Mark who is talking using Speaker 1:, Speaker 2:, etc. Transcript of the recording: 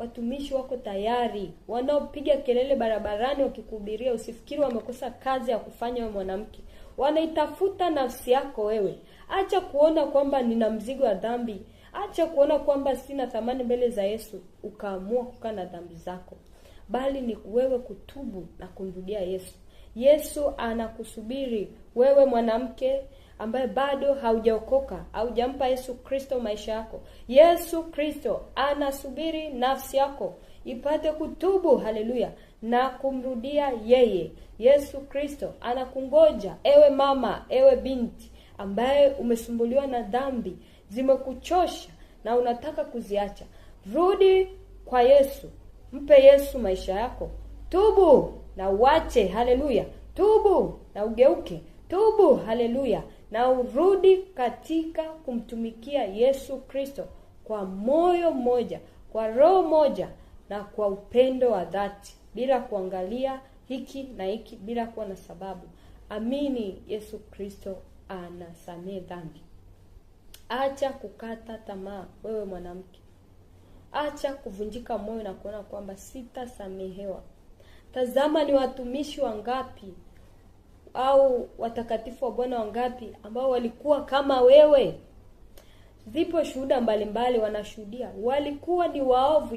Speaker 1: watumishi wako tayari, wanaopiga kelele barabarani wakikuhubiria. Usifikiri wamekosa kazi ya kufanya wewe mwanamke. Wanaitafuta nafsi yako wewe. Acha kuona kwamba nina mzigo wa dhambi. Acha kuona kwamba sina thamani mbele za Yesu, ukaamua kukaa na dhambi zako. Bali ni wewe kutubu na kumrudia Yesu. Yesu anakusubiri wewe mwanamke ambaye bado haujaokoka, haujampa Yesu Kristo maisha yako. Yesu Kristo anasubiri nafsi yako ipate kutubu, haleluya, na kumrudia yeye. Yesu Kristo anakungoja, ewe mama, ewe binti ambaye umesumbuliwa na dhambi, zimekuchosha na unataka kuziacha. Rudi kwa Yesu. Mpe Yesu maisha yako. Tubu na uache, haleluya. Tubu na ugeuke. Tubu, haleluya, na urudi katika kumtumikia Yesu Kristo kwa moyo mmoja, kwa roho moja, na kwa upendo wa dhati, bila kuangalia hiki na hiki, bila kuwa na sababu. Amini Yesu Kristo anasamehe dhambi. Acha kukata tamaa wewe mwanamke. Acha kuvunjika moyo na kuona kwamba sitasamehewa. Tazama ni watumishi wangapi au watakatifu wa Bwana wangapi ambao walikuwa kama wewe. Zipo shuhuda mbalimbali wanashuhudia walikuwa ni waovu.